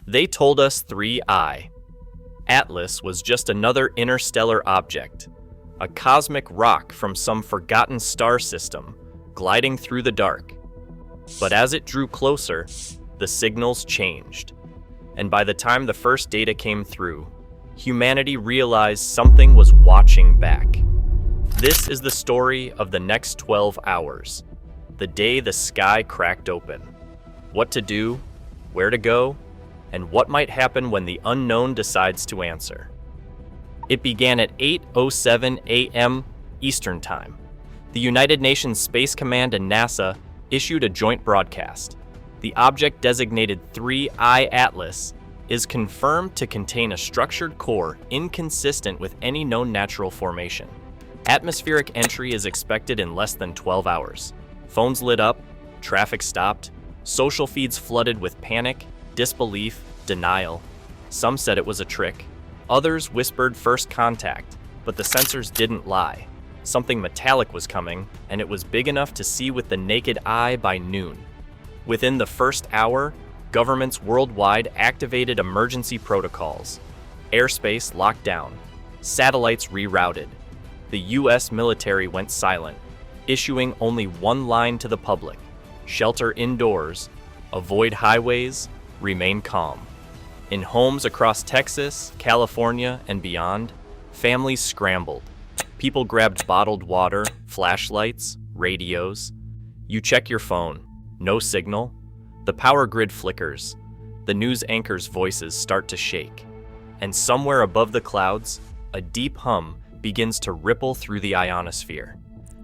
They told us 3I. Atlas was just another interstellar object, a cosmic rock from some forgotten star system, gliding through the dark. But as it drew closer, the signals changed. And by the time the first data came through, humanity realized something was watching back. This is the story of the next 12 hours, the day the sky cracked open. What to do, where to go, and what might happen when the unknown decides to answer. It began at 8:07 a.m. Eastern Time. The United Nations Space Command and NASA issued a joint broadcast. The object designated 3I Atlas is confirmed to contain a structured core inconsistent with any known natural formation. Atmospheric entry is expected in less than 12 hours. Phones lit up, traffic stopped, social feeds flooded with panic, disbelief, denial. Some said it was a trick. Others whispered first contact, but the sensors didn't lie. Something metallic was coming, and it was big enough to see with the naked eye by noon. Within the first hour, governments worldwide activated emergency protocols. Airspace locked down. Satellites rerouted. The US military went silent, issuing only one line to the public: shelter indoors, avoid highways, remain calm. In homes across Texas, California, and beyond, families scrambled. People grabbed bottled water, flashlights, radios. You check your phone. No signal. The power grid flickers. The news anchors' voices start to shake. And somewhere above the clouds, a deep hum begins to ripple through the ionosphere.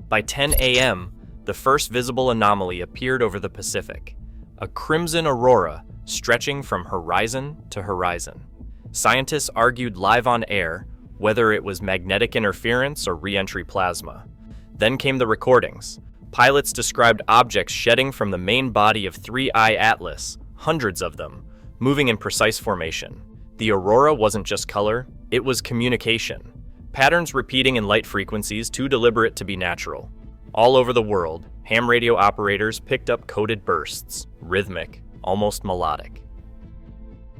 By 10 a.m., the first visible anomaly appeared over the Pacific, a crimson aurora stretching from horizon to horizon. Scientists argued live on air whether it was magnetic interference or re-entry plasma. Then came the recordings. Pilots described objects shedding from the main body of 3I Atlas, hundreds of them, moving in precise formation. The aurora wasn't just color, it was communication. Patterns repeating in light frequencies too deliberate to be natural. All over the world, ham radio operators picked up coded bursts, rhythmic, almost melodic.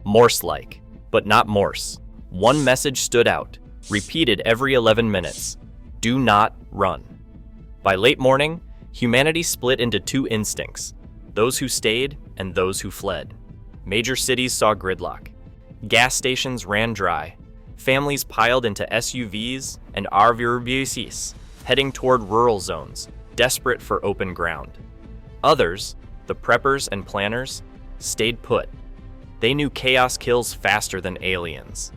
Morse-like, but not Morse. One message stood out, repeated every 11 minutes: do not run. By late morning, humanity split into two instincts: those who stayed and those who fled. Major cities saw gridlock. Gas stations ran dry. Families piled into SUVs and RVs, heading toward rural zones, desperate for open ground. Others, the preppers and planners, stayed put. They knew chaos kills faster than aliens.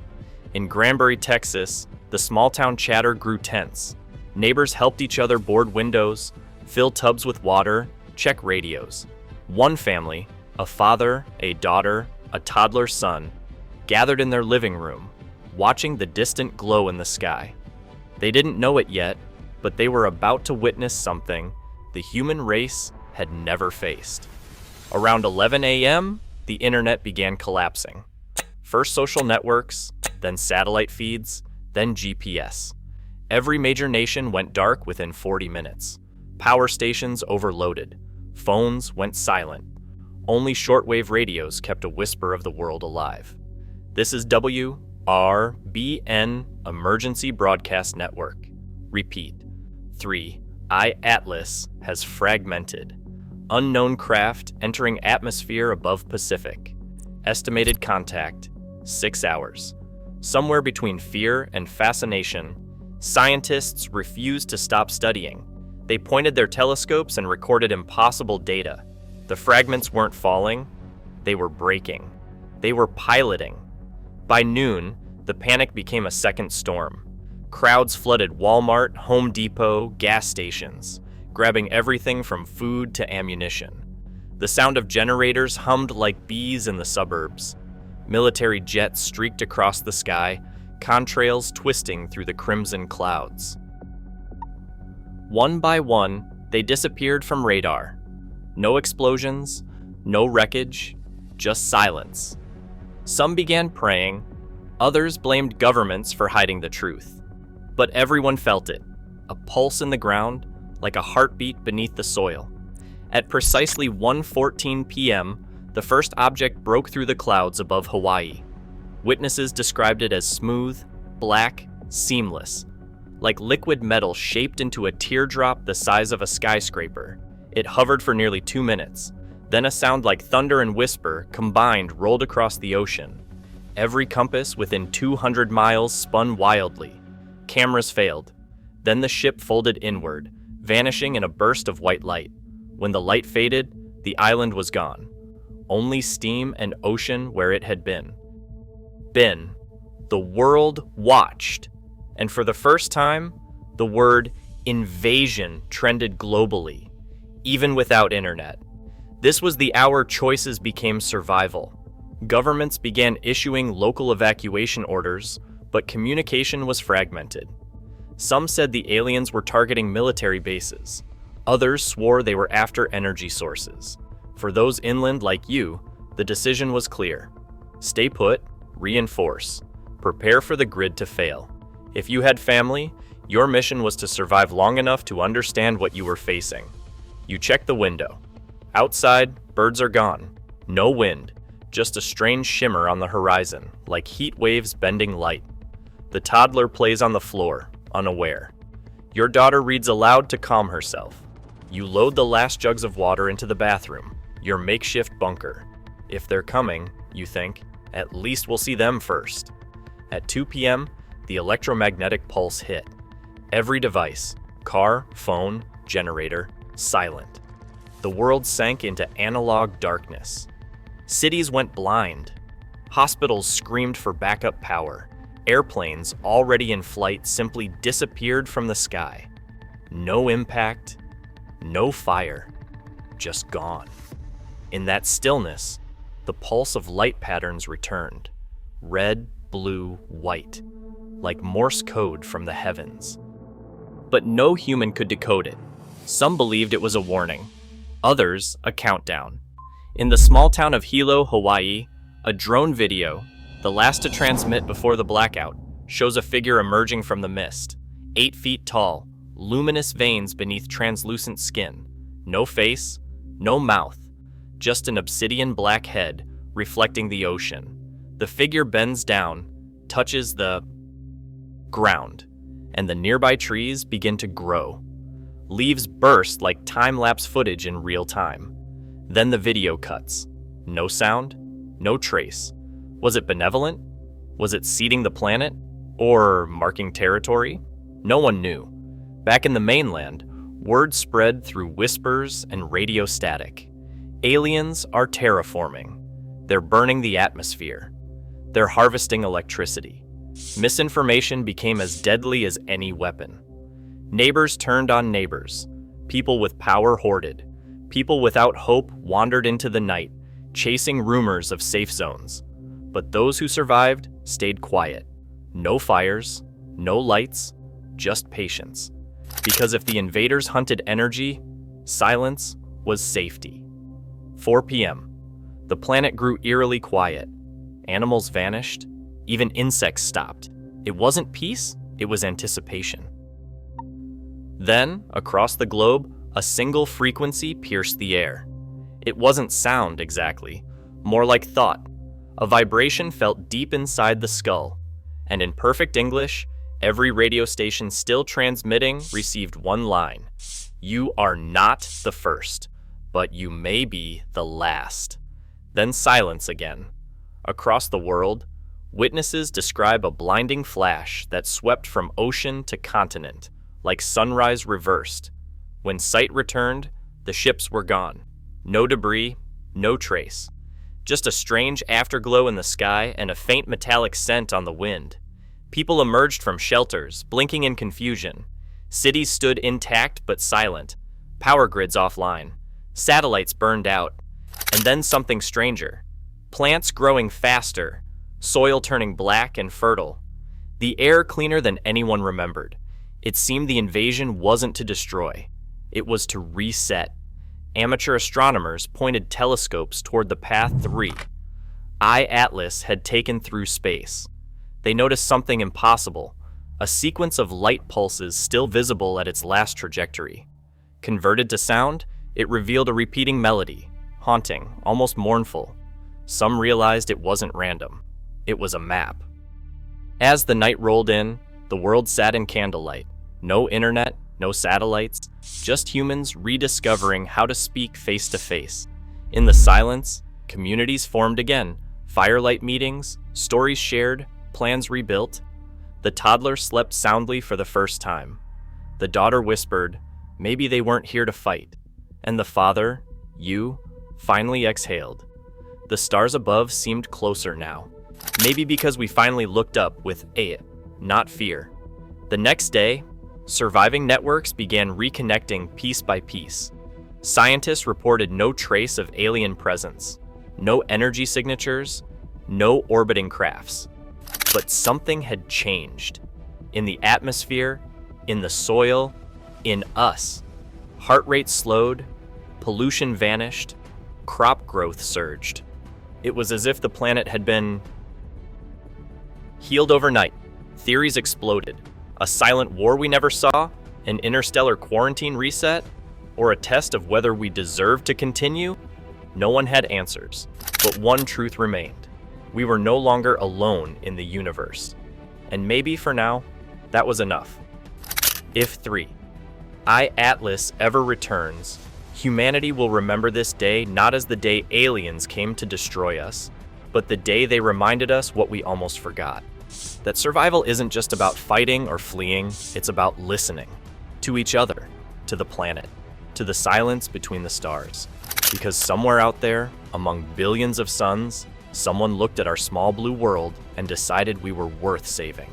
In Granbury, Texas, the small-town chatter grew tense. Neighbors helped each other board windows, fill tubs with water, check radios. One family, a father, a daughter, a toddler son, gathered in their living room, watching the distant glow in the sky. They didn't know it yet, but they were about to witness something the human race had never faced. Around 11 a.m., the internet began collapsing. First social networks, then satellite feeds, then GPS. Every major nation went dark within 40 minutes. Power stations overloaded. Phones went silent. Only shortwave radios kept a whisper of the world alive. This is WRBN Emergency Broadcast Network. Repeat. 3I Atlas has fragmented. Unknown craft entering atmosphere above Pacific. Estimated contact, 6 hours. Somewhere between fear and fascination, scientists refused to stop studying. They pointed their telescopes and recorded impossible data. The fragments weren't falling, they were breaking. They were piloting. By noon, the panic became a second storm. Crowds flooded Walmart, Home Depot, gas stations, grabbing everything from food to ammunition. The sound of generators hummed like bees in the suburbs. Military jets streaked across the sky, contrails twisting through the crimson clouds. One by one, they disappeared from radar. No explosions, no wreckage, just silence. Some began praying, others blamed governments for hiding the truth. But everyone felt it, a pulse in the ground, like a heartbeat beneath the soil. At precisely 1:14 p.m., the first object broke through the clouds above Hawaii. Witnesses described it as smooth, black, seamless, like liquid metal shaped into a teardrop the size of a skyscraper. It hovered for nearly 2 minutes. Then a sound like thunder and whisper combined rolled across the ocean. Every compass within 200 miles spun wildly. Cameras failed. Then the ship folded inward, vanishing in a burst of white light. When the light faded, the island was gone. Only steam and ocean where it had been. The world watched. And for the first time, the word invasion trended globally, even without internet. This was the hour choices became survival. Governments began issuing local evacuation orders, but communication was fragmented. Some said the aliens were targeting military bases. Others swore they were after energy sources. For those inland like you, the decision was clear. Stay put, reinforce, prepare for the grid to fail. If you had family, your mission was to survive long enough to understand what you were facing. You checked the window. Outside, birds are gone. No wind, just a strange shimmer on the horizon, like heat waves bending light. The toddler plays on the floor, unaware. Your daughter reads aloud to calm herself. You load the last jugs of water into the bathroom, your makeshift bunker. If they're coming, you think, at least we'll see them first. At 2 p.m., the electromagnetic pulse hit. Every device, car, phone, generator, silent. The world sank into analog darkness. Cities went blind. Hospitals screamed for backup power. Airplanes already in flight simply disappeared from the sky. No impact, no fire, just gone. In that stillness, the pulse of light patterns returned. Red, blue, white, like Morse code from the heavens. But no human could decode it. Some believed it was a warning. Others, a countdown. In the small town of Hilo, Hawaii, a drone video, the last to transmit before the blackout, shows a figure emerging from the mist. 8 feet tall, luminous veins beneath translucent skin. No face, no mouth, just an obsidian black head reflecting the ocean. The figure bends down, touches the ground, and the nearby trees begin to grow. Leaves burst like time-lapse footage in real time. Then the video cuts. No sound, no trace. Was it benevolent? Was it seeding the planet? Or marking territory? No one knew. Back in the mainland, word spread through whispers and radio static. Aliens are terraforming. They're burning the atmosphere. They're harvesting electricity. Misinformation became as deadly as any weapon. Neighbors turned on neighbors. People with power hoarded. People without hope wandered into the night, chasing rumors of safe zones. But those who survived stayed quiet. No fires, no lights, just patience. Because if the invaders hunted energy, silence was safety. 4 p.m. The planet grew eerily quiet. Animals vanished. Even insects stopped. It wasn't peace, it was anticipation. Then, across the globe, a single frequency pierced the air. It wasn't sound exactly, more like thought. A vibration felt deep inside the skull. And in perfect English, every radio station still transmitting received one line. You are not the first, but you may be the last. Then silence again. Across the world, witnesses describe a blinding flash that swept from ocean to continent, like sunrise reversed. When sight returned, the ships were gone. No debris, no trace. Just a strange afterglow in the sky and a faint metallic scent on the wind. People emerged from shelters, blinking in confusion. Cities stood intact but silent. Power grids offline. Satellites burned out. And then something stranger. Plants growing faster. Soil turning black and fertile. The air cleaner than anyone remembered. It seemed the invasion wasn't to destroy. It was to reset. Amateur astronomers pointed telescopes toward the Path 3. I-Atlas had taken through space. They noticed something impossible, a sequence of light pulses still visible at its last trajectory. Converted to sound, it revealed a repeating melody, haunting, almost mournful. Some realized it wasn't random. It was a map. As the night rolled in, the world sat in candlelight. No internet, no satellites, just humans rediscovering how to speak face to face. In the silence, communities formed again. Firelight meetings, stories shared, plans rebuilt. The toddler slept soundly for the first time. The daughter whispered, maybe they weren't here to fight. And the father, you, finally exhaled. The stars above seemed closer now. Maybe because we finally looked up with awe, not fear. The next day, surviving networks began reconnecting piece by piece. Scientists reported no trace of alien presence, no energy signatures, no orbiting crafts. But something had changed. In the atmosphere, in the soil, in us. Heart rate slowed, pollution vanished, crop growth surged. It was as if the planet had been healed overnight. Theories exploded. A silent war we never saw? An interstellar quarantine reset? Or a test of whether we deserved to continue? No one had answers, but one truth remained. We were no longer alone in the universe. And maybe for now, that was enough. If 3. I, Atlas, ever returns, humanity will remember this day not as the day aliens came to destroy us, but the day they reminded us what we almost forgot. That survival isn't just about fighting or fleeing, it's about listening. To each other, to the planet, to the silence between the stars. Because somewhere out there, among billions of suns, someone looked at our small blue world and decided we were worth saving.